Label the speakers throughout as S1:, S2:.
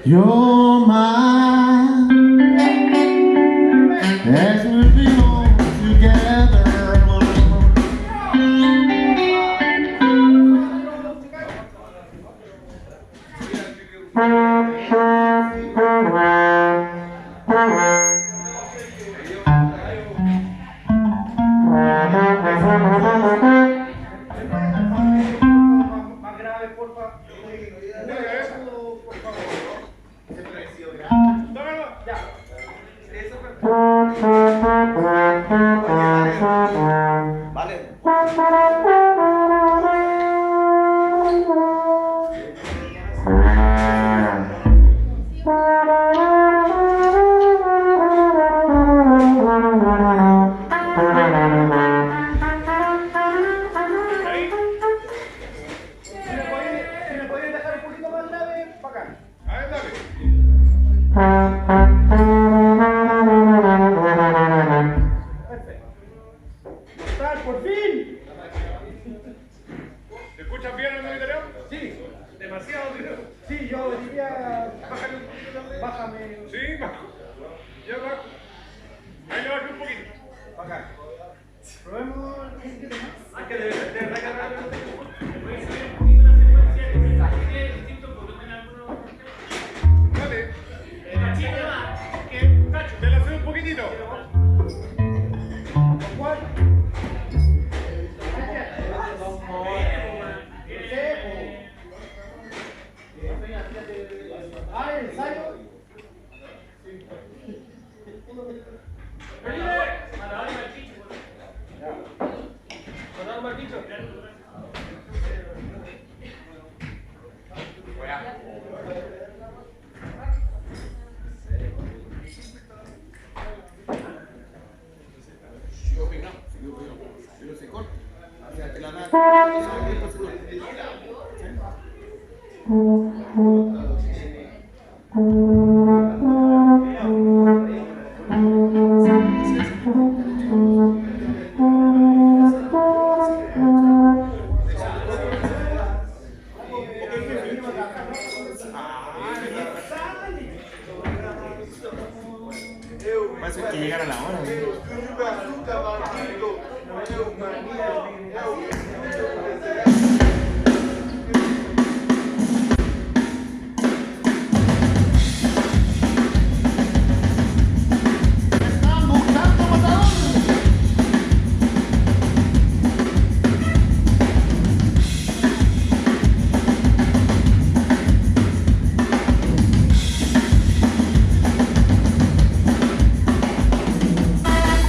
S1: You're mine as we belong together.
S2: Más grave, porfa. Ya. Si me podéis dejar un poquito más grave, bacán.
S3: A ver, dale.
S2: Perfecto. ¡Tal, por fin!
S3: ¿Te escuchas bien en el italiano?
S2: Sí,
S3: Demasiado, creo.
S2: sí, yo diría.
S3: Bájale un poquito también.
S2: Bájame.
S3: Sí, bajo. Ya bajo. Ahí le bajé un poquito.
S2: Bacán. Probemos un poquito más.
S3: Hay que de recargar. Dale. Te la sube un poquitito.
S2: ¿Cuál? Ah, el ensayo.
S1: Pero se corta. O sea, te la da. Parece que llegar a la hora. Están buscando matador.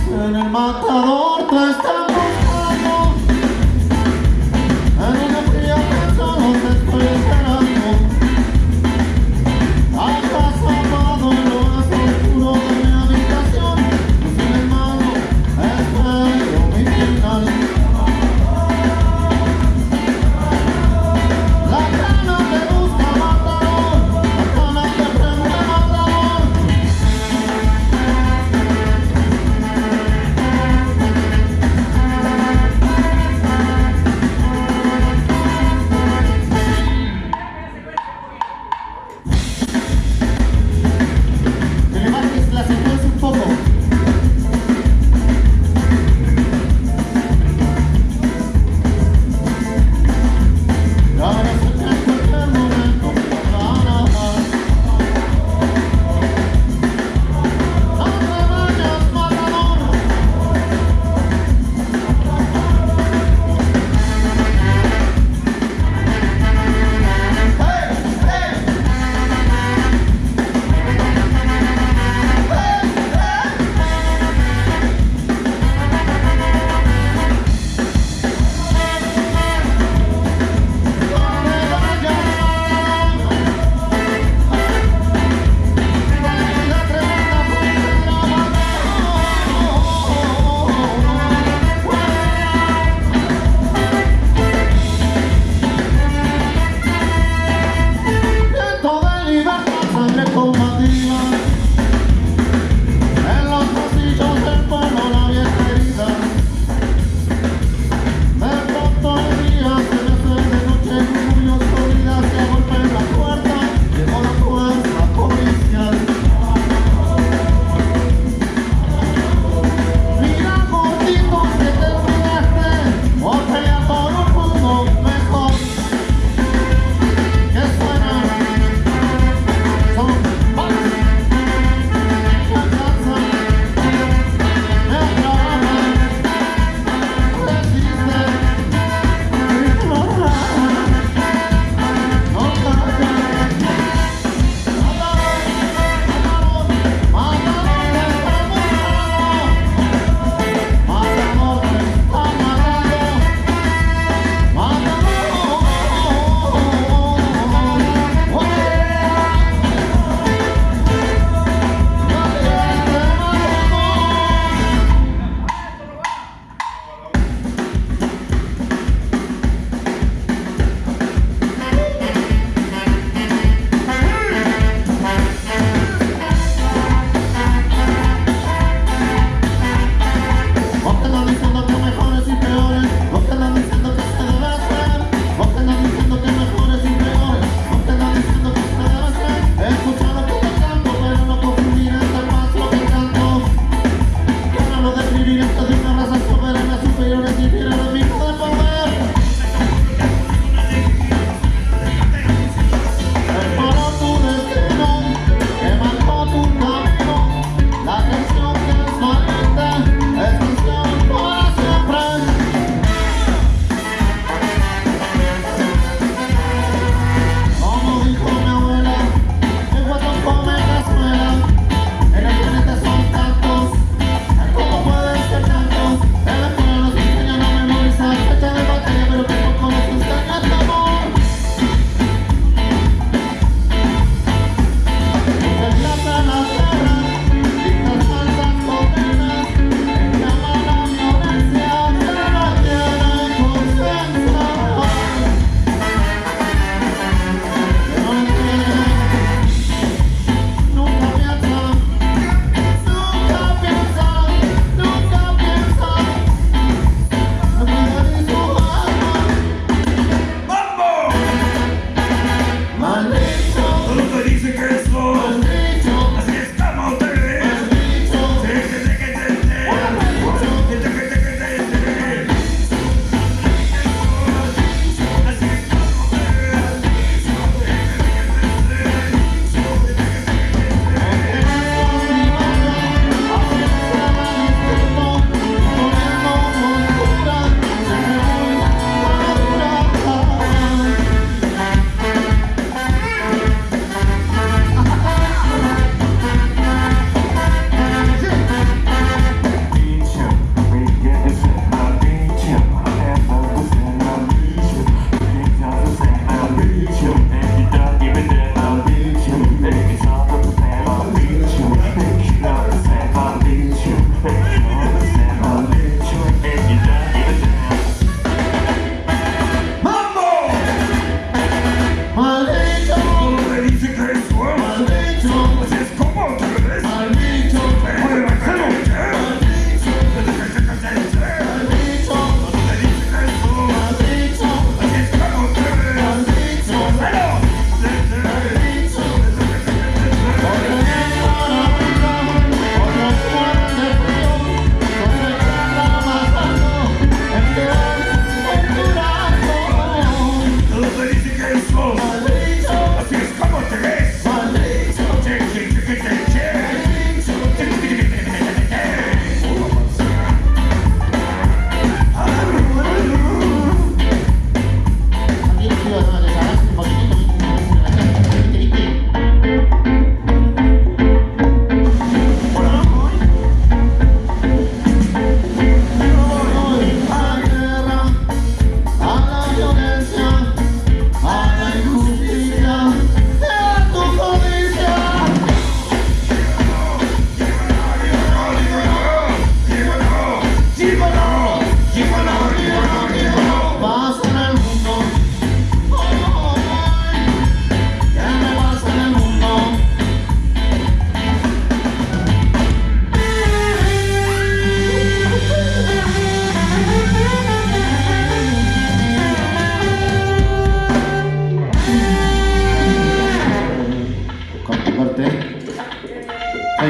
S1: En el matador te están buscando.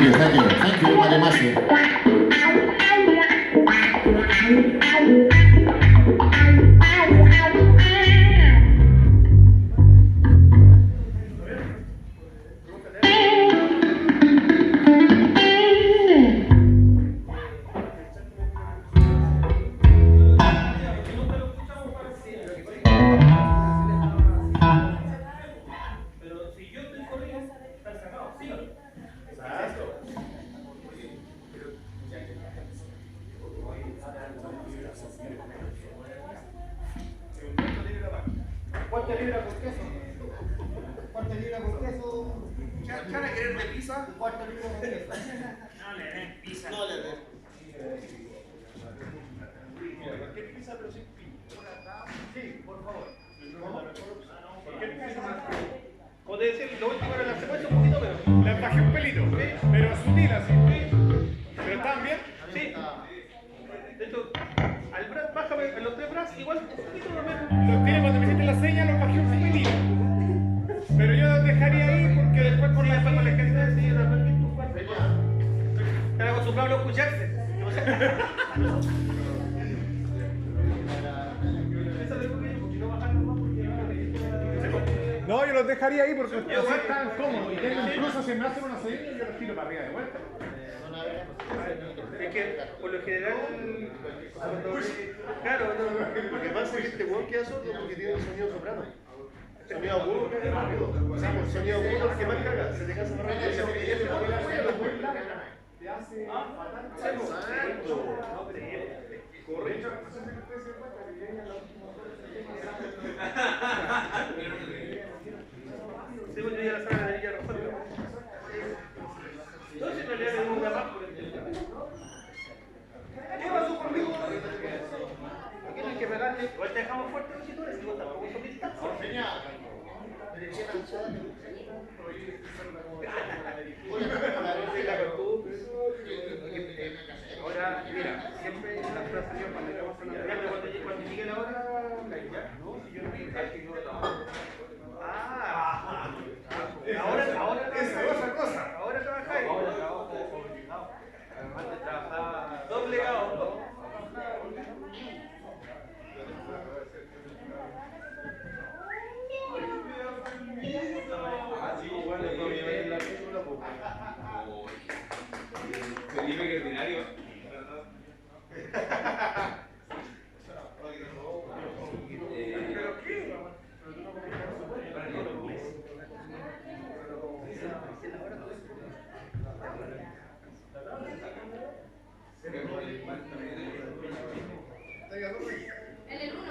S4: Thank you very much.
S2: ¿Cuántas libras con queso? ¿Cuántas libras con queso?
S1: ¿Qué van a querer de pizza?
S2: ¿Cuántas libras con queso?
S5: No le den pizza.
S1: No le den.
S3: Cualquier pizza, pero sin pino.
S2: Sí, por favor.
S3: Cualquier pizza más. Como te decía, lo último era la secuencia un poquito, pero la bajé un pelito. Pero sutil así. ¿Pero estaban bien? Sí. De hecho, al brazo, bájame en los tres brazos, igual un poquito normal. Los tiene cuando me hiciste la seña, los bajé un pelito. Pero yo los dejaría ahí porque después con la gente sí, realmente tu cuerpo. Están acostumbrados a no escucharse. No, yo los dejaría ahí porque ustedes están cómodos y tengo incluso si me hacen una salida yo los tiro para arriba de vuelta. Es que por lo general, claro, lo que pasa es que este weón queda sordo porque tiene un sonido soprano. Sonido agudo que es rápido. Sí, el sonido agudo es que más caga, se te cansa más rápido.
S2: Te hace
S3: Correcto. Sí, bueno, yo ya la sala de ella resuelta. Entonces en realidad le doy una más por el tiempo.
S2: ¿qué pasó conmigo?
S3: Aquí no hay que pegarle. Igual te dejamos fuerte los chitores, igual tampoco son distancias. Ahora, mira, siempre la frase yo cuando llegamos a la cuando llegue la hora, no, si yo no me ahora
S2: Esa es otra cosa.
S3: ahora trabajáis. Ahora trabajo obligado. Antes trabajaba doblegado.
S1: Felipe, que ordinario.
S6: En el 1.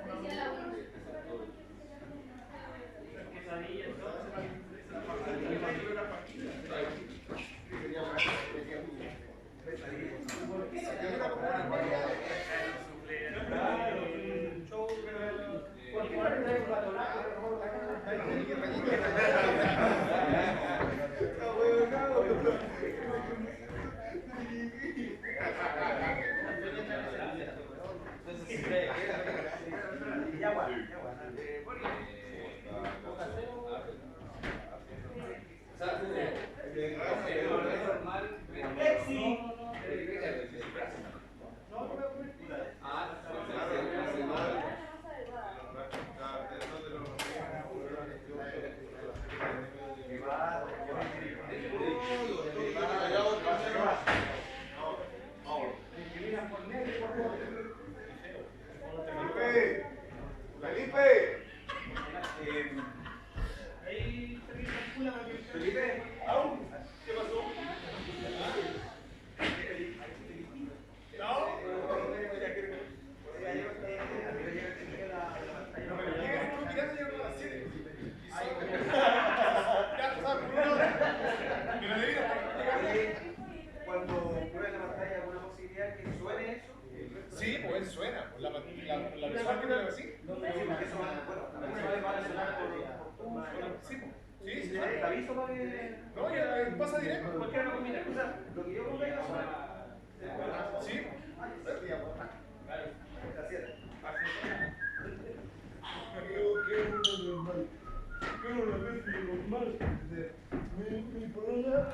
S6: Decía la 1.
S2: Sí, pues suena. La visual que me así. Sí, sí, sí.
S3: ¿Te aviso para que...?
S2: No, ya pasa directo.
S3: Cualquiera lo combina. O sea, lo que yo convenga
S2: Sí. Pero una vez que los más, mi polola,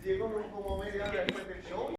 S2: llegó como media hora después del show.